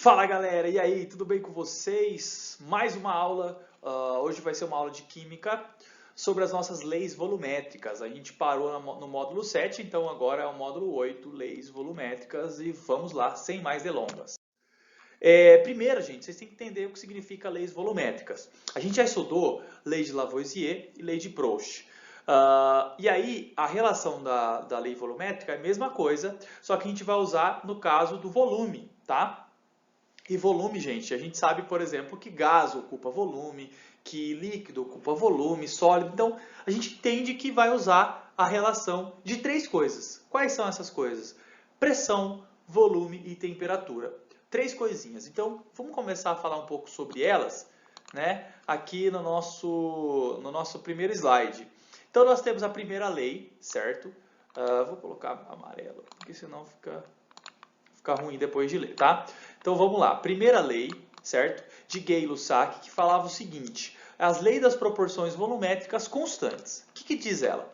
Fala galera, e aí, tudo bem com vocês? Mais uma aula, hoje vai ser uma aula de Química sobre as nossas leis volumétricas. A gente parou no módulo 7, então agora é o módulo 8, leis volumétricas, e vamos lá, sem mais delongas. Primeiro, gente, vocês têm que entender o que significa leis volumétricas. A gente já estudou lei de Lavoisier e lei de Proust. E aí, a relação da lei volumétrica é a mesma coisa, só que a gente vai usar no caso do volume, tá? E volume, gente, a gente sabe, por exemplo, que gás ocupa volume, que líquido ocupa volume, sólido. Então, a gente entende que vai usar a relação de três coisas. Quais são essas coisas? Pressão, volume e temperatura. Três coisinhas. Então, vamos começar a falar um pouco sobre elas, né? Aqui no nosso primeiro slide. Então, nós temos a primeira lei, certo? Vou colocar amarelo, porque senão fica ruim depois de ler, tá? Então vamos lá. Primeira lei, certo? De Gay-Lussac, que falava o seguinte: as leis das proporções volumétricas constantes. O que diz ela?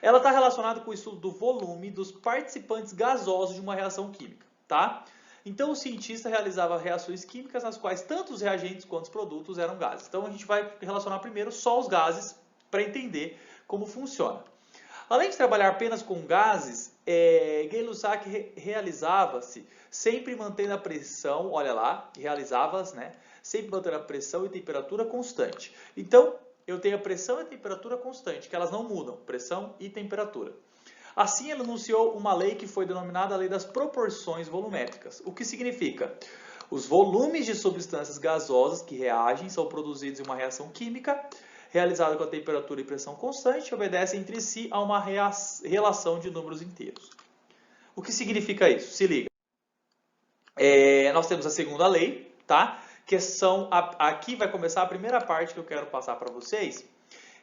Ela está relacionada com o estudo do volume dos participantes gasosos de uma reação química, tá? Então o cientista realizava reações químicas nas quais tanto os reagentes quanto os produtos eram gases. Então a gente vai relacionar primeiro só os gases para entender como funciona. Além de trabalhar apenas com gases, Gay-Lussac realizava-se sempre mantendo a pressão, olha lá, realizava-se, né? Sempre mantendo a pressão e temperatura constante. Então, eu tenho a pressão e a temperatura constante, que elas não mudam, pressão e temperatura. Assim, ele anunciou uma lei que foi denominada a lei das proporções volumétricas. O que significa? Os volumes de substâncias gasosas que reagem são produzidos em uma reação química realizada com a temperatura e pressão constante, obedecem entre si a uma relação de números inteiros. O que significa isso? Se liga. Nós temos a segunda lei, tá? Aqui vai começar a primeira parte que eu quero passar para vocês,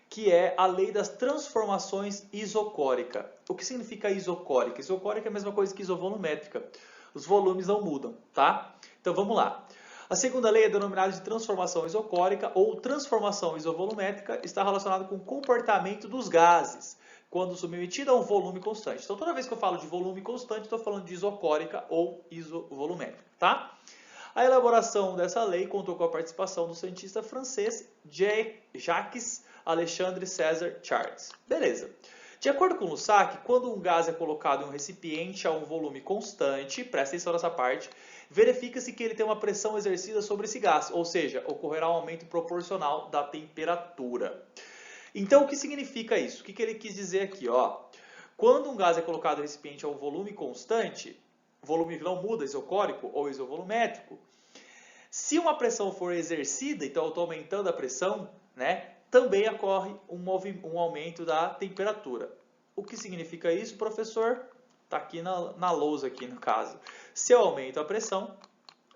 que é a lei das transformações isocórica. O que significa isocórica? Isocórica é a mesma coisa que isovolumétrica. Os volumes não mudam, tá? Então vamos lá. A segunda lei é denominada de transformação isocórica ou transformação isovolumétrica, está relacionada com o comportamento dos gases, quando submetido a um volume constante. Então, toda vez que eu falo de volume constante, estou falando de isocórica ou isovolumétrica, tá? A elaboração dessa lei contou com a participação do cientista francês Jacques Alexandre César Charles. Beleza. De acordo com Lussac, quando um gás é colocado em um recipiente a um volume constante, presta atenção nessa parte, verifica-se que ele tem uma pressão exercida sobre esse gás, ou seja, ocorrerá um aumento proporcional da temperatura. Então, o que significa isso? O que ele quis dizer aqui? Ó? Quando um gás é colocado em um recipiente a um volume constante, o volume não muda, isocórico ou isovolumétrico, se uma pressão for exercida, então eu estou aumentando a pressão, né? Também ocorre um aumento da temperatura. O que significa isso, professor? Está aqui na lousa, aqui no caso. Se eu aumento a pressão,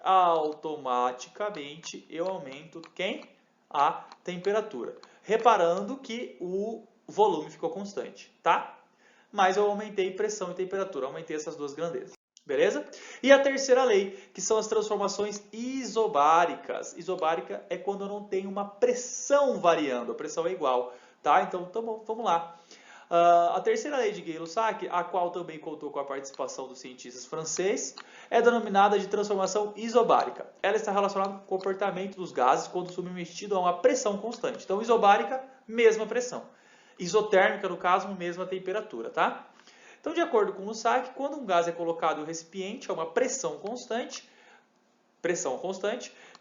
automaticamente eu aumento quem? A temperatura. Reparando que o volume ficou constante, tá? Mas eu aumentei pressão e temperatura, aumentei essas duas grandezas. Beleza? E a terceira lei, que são as transformações isobáricas. Isobárica é quando eu não tenho uma pressão variando, a pressão é igual, tá? Então, vamos lá. A terceira lei de Gay-Lussac, a qual também contou com a participação dos cientistas franceses, é denominada de transformação isobárica. Ela está relacionada com o comportamento dos gases quando submetido a uma pressão constante. Então, isobárica, mesma pressão. Isotérmica, no caso, mesma temperatura, tá? Então, de acordo com Lussac, quando um gás é colocado em um recipiente a uma pressão constante,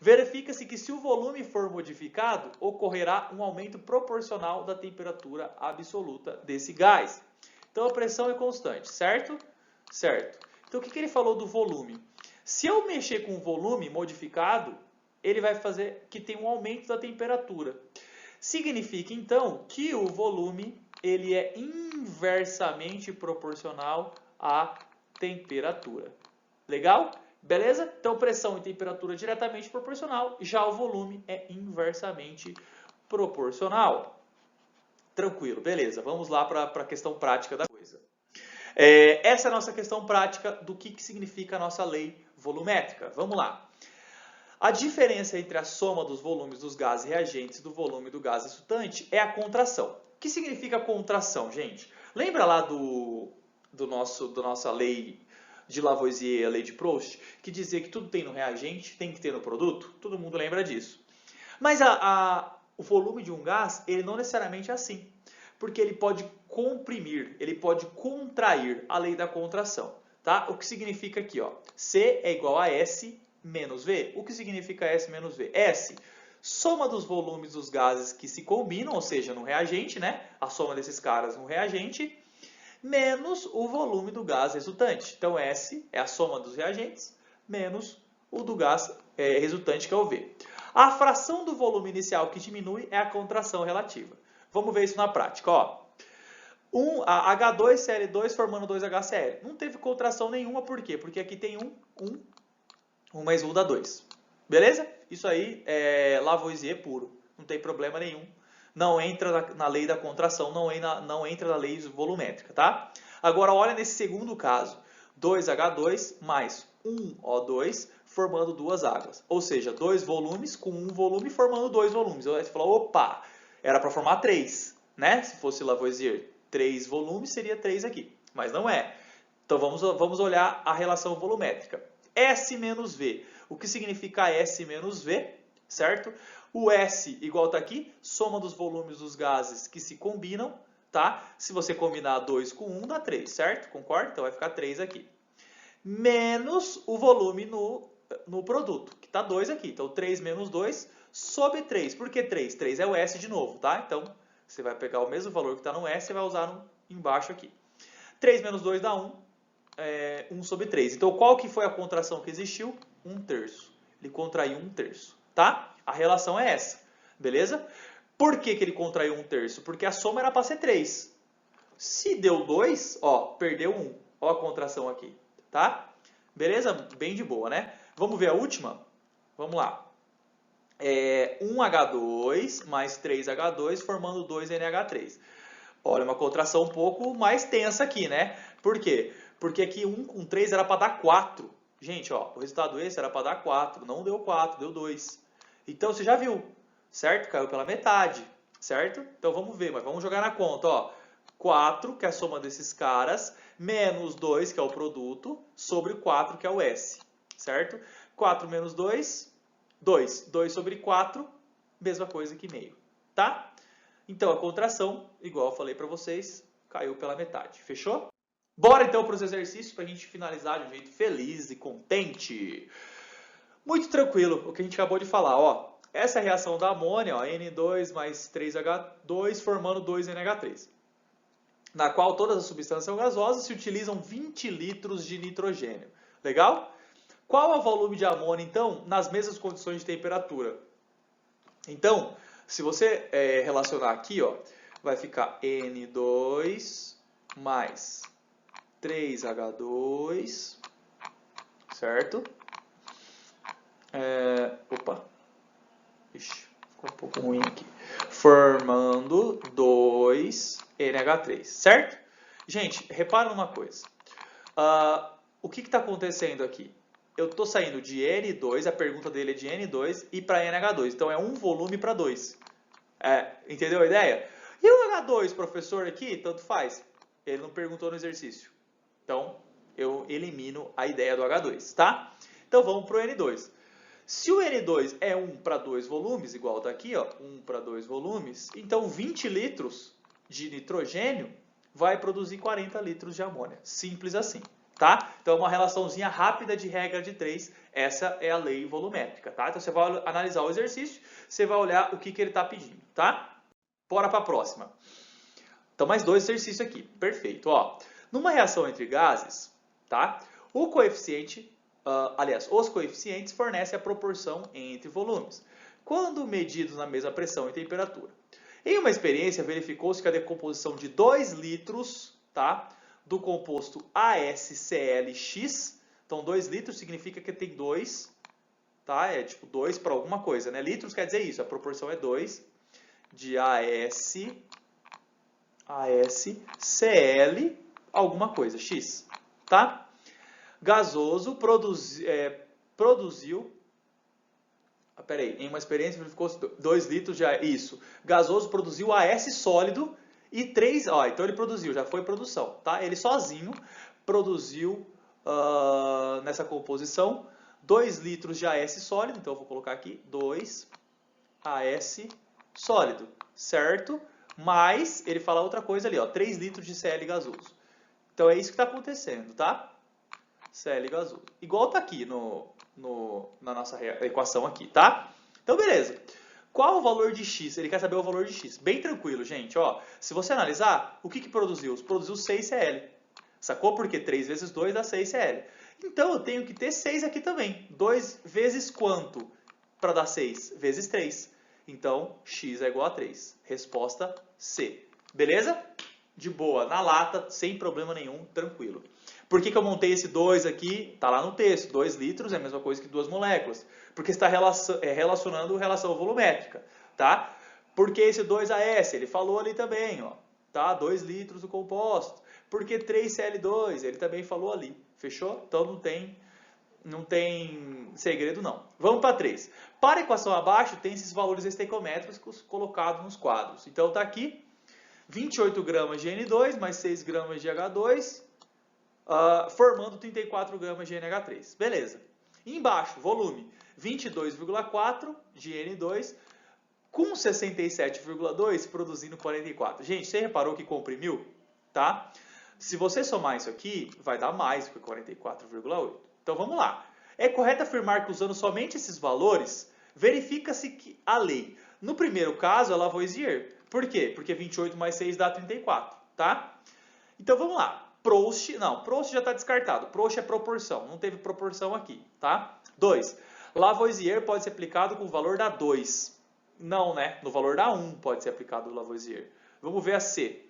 verifica-se que se o volume for modificado, ocorrerá um aumento proporcional da temperatura absoluta desse gás. Então, a pressão é constante, certo? Certo. Então, o que ele falou do volume? Se eu mexer com o volume modificado, ele vai fazer que tem um aumento da temperatura. Significa, então, que o volume ele é inversamente proporcional à temperatura. Legal? Beleza? Então, pressão e temperatura diretamente proporcional, já o volume é inversamente proporcional. Tranquilo, beleza. Vamos lá para a questão prática da coisa. Essa é a nossa questão prática do que significa a nossa lei volumétrica. Vamos lá. A diferença entre a soma dos volumes dos gases reagentes e do volume do gás resultante é a contração. O que significa contração, gente? Lembra lá do nossa lei de Lavoisier, a lei de Proust, que dizia que tudo tem no reagente, tem que ter no produto? Todo mundo lembra disso. Mas o volume de um gás, ele não necessariamente é assim. Porque ele pode comprimir, ele pode contrair, a lei da contração. Tá? O que significa aqui, ó, C é igual a S menos V. O que significa S menos V? S, soma dos volumes dos gases que se combinam, ou seja, no reagente, né? A soma desses caras no reagente, menos o volume do gás resultante. Então, S é a soma dos reagentes, menos o do gás resultante, que é o V. A fração do volume inicial que diminui é a contração relativa. Vamos ver isso na prática. Ó. A H2Cl2 formando 2HCl. Não teve contração nenhuma, por quê? Porque aqui tem 1 mais 1 dá 2. Beleza? Isso aí é Lavoisier puro. Não tem problema nenhum. Não entra na lei da contração, não entra na lei volumétrica, tá? Agora, olha nesse segundo caso. 2H2 mais 1O2 formando duas águas. Ou seja, 2 volumes com 1 volume formando 2 volumes. Aí você fala, opa, era para formar 3, né? Se fosse Lavoisier, 3 volumes seria 3 aqui. Mas não é. Então vamos olhar a relação volumétrica. S menos V. O que significa S menos V? Certo? O S, igual está aqui, soma dos volumes dos gases que se combinam, tá? Se você combinar 2 com 1, dá 3, certo? Concorda? Então vai ficar 3 aqui. Menos o volume no produto, que está 2 aqui. Então 3 menos 2 sobre 3. Por que 3? 3 é o S de novo, tá? Então você vai pegar o mesmo valor que está no S e vai usar embaixo aqui. 3 menos 2 dá 1. 1 sobre 3. Então, qual que foi a contração que existiu? 1/3. Ele contraiu 1/3, tá? A relação é essa, beleza? Por que ele contraiu 1/3? Porque a soma era para ser 3. Se deu 2, ó, perdeu 1. Ó a contração aqui, tá? Beleza? Bem de boa, né? Vamos ver a última? Vamos lá. 1H2 mais 3H2 formando 2NH3. Olha, uma contração um pouco mais tensa aqui, né? Por quê? Porque aqui 1 com 3 era para dar 4. Gente, ó, o resultado esse era para dar 4. Não deu 4, deu 2. Então, você já viu, certo? Caiu pela metade, certo? Então, vamos ver, mas vamos jogar na conta, ó. 4, que é a soma desses caras, menos 2, que é o produto, sobre 4, que é o S, certo? 4 menos 2, 2. 2 sobre 4, mesma coisa que meio, tá? Então, a contração, igual eu falei para vocês, caiu pela metade. Fechou? Bora então para os exercícios para a gente finalizar de um jeito feliz e contente. Muito tranquilo o que a gente acabou de falar. Ó, essa é a reação da amônia, ó, N2 mais 3H2 formando 2NH3, na qual todas as substâncias são gasosas, se utilizam 20 litros de nitrogênio. Legal? Qual é o volume de amônia, então, nas mesmas condições de temperatura? Então, se você relacionar aqui, ó, vai ficar N2 mais 3H2, certo? Opa, ixi, ficou um pouco ruim aqui. Formando 2NH3, certo? Gente, repara numa coisa. O que está acontecendo aqui? Eu estou saindo de N2, a pergunta dele é de N2 e para NH2. Então é um volume para 2. Entendeu a ideia? E o H2, professor, aqui, tanto faz. Ele não perguntou no exercício. Então, eu elimino a ideia do H2, tá? Então, vamos para o N2. Se o N2 é 1 para 2 volumes, igual está aqui, ó, 1 para 2 volumes, então 20 litros de nitrogênio vai produzir 40 litros de amônia. Simples assim, tá? Então, uma relaçãozinha rápida de regra de 3, essa é a lei volumétrica, tá? Então, você vai analisar o exercício, você vai olhar o que ele está pedindo, tá? Bora para a próxima. Então, mais 2 exercícios aqui. Perfeito, ó. Numa reação entre gases, tá? O coeficiente, os coeficientes fornecem a proporção entre volumes, quando medidos na mesma pressão e temperatura. Em uma experiência, verificou-se que a decomposição de 2 litros, tá, do composto AsClX, então 2 litros significa que tem 2, tá? É tipo 2 para alguma coisa, né? Litros quer dizer isso, a proporção é 2 de AsCl alguma coisa, X, tá? Gasoso produziu, em uma experiência verificou 2 litros de isso. Gasoso produziu AS sólido e 3, ó, então ele produziu, já foi produção, tá? Ele sozinho produziu nessa composição 2 litros de AS sólido, então eu vou colocar aqui 2 AS sólido, certo? Mas ele fala outra coisa ali, ó, 3 litros de Cl gasoso. Então é isso que está acontecendo, tá? Cl gasoso. Igual está aqui na nossa equação aqui, tá? Então beleza. Qual o valor de x? Ele quer saber o valor de x. Bem tranquilo, gente. Ó, se você analisar, o que produziu? Produziu 6Cl. Sacou? Porque 3 vezes 2 dá 6Cl. Então eu tenho que ter 6 aqui também. 2 vezes quanto para dar 6? Vezes 3. Então, x é igual a 3. Resposta C. Beleza? De boa, na lata, sem problema nenhum, tranquilo. Por que eu montei esse 2 aqui? Está lá no texto. 2 litros é a mesma coisa que 2 moléculas. Porque está relacionando relação volumétrica. Tá? Porque esse 2AS, ele falou ali também, ó. Tá? 2 litros do composto. Porque 3Cl2, ele também falou ali. Fechou? Então não tem segredo não. Vamos para 3. Para a equação abaixo, tem esses valores estequiométricos colocados nos quadros. Então está aqui, 28 gramas de N2 mais 6 gramas de H2, formando 34 gramas de NH3. Beleza. E embaixo, volume, 22,4 de N2 com 67,2 produzindo 44. Gente, você reparou que comprimiu? Tá? Se você somar isso aqui, vai dar mais que 44,8. Então vamos lá. É correto afirmar que usando somente esses valores, verifica-se que a lei, no primeiro caso, é Lavoisier. Por quê? Porque 28 mais 6 dá 34, tá? Então vamos lá. Proust já está descartado. Proust é proporção, não teve proporção aqui, tá? 2. Lavoisier pode ser aplicado com o valor da 2. Não, né? No valor da 1 pode ser aplicado o Lavoisier. Vamos ver a C.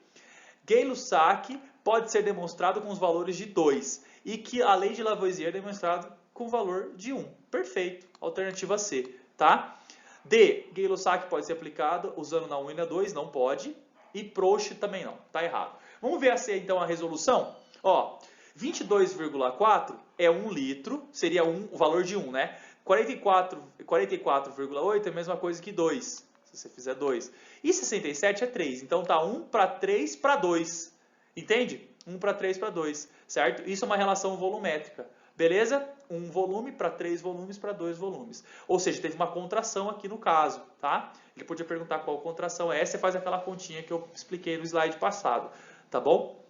Gay-Lussac pode ser demonstrado com os valores de 2 e que a lei de Lavoisier é demonstrada com o valor de 1. Perfeito. Alternativa C, tá? D. Gay-Lussac pode ser aplicado usando na 1 e na 2, não pode. E Proust também não, tá errado. Vamos ver a C, então, a resolução? Ó, 22,4 é 1 litro, seria o valor de 1, né? 44,8 é a mesma coisa que 2, se você fizer 2. E 67 é 3, então tá 1 para 3 para 2. Entende? 1 para 3 para 2, certo? Isso é uma relação volumétrica, beleza? 1 volume para 3 volumes para 2 volumes. Ou seja, teve uma contração aqui no caso, tá? Ele podia perguntar qual contração é, você faz aquela continha que eu expliquei no slide passado, tá bom?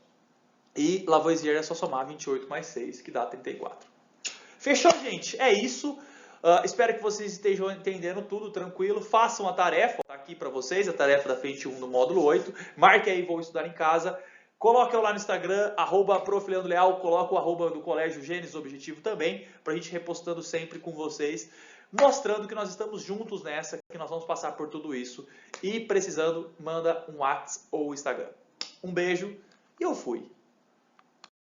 E Lavoisier é só somar 28 mais 6, que dá 34. Fechou, gente? É isso. Espero que vocês estejam entendendo tudo tranquilo. Façam a tarefa, tá aqui para vocês, a tarefa da frente 1 do módulo 8. Marque aí, vou estudar em casa. Coloque lá no Instagram, @profleandroleal, coloca o @ do Colégio Gênesis Objetivo também, para a gente repostando sempre com vocês, mostrando que nós estamos juntos nessa, que nós vamos passar por tudo isso. E precisando, manda um WhatsApp ou Instagram. Um beijo e eu fui.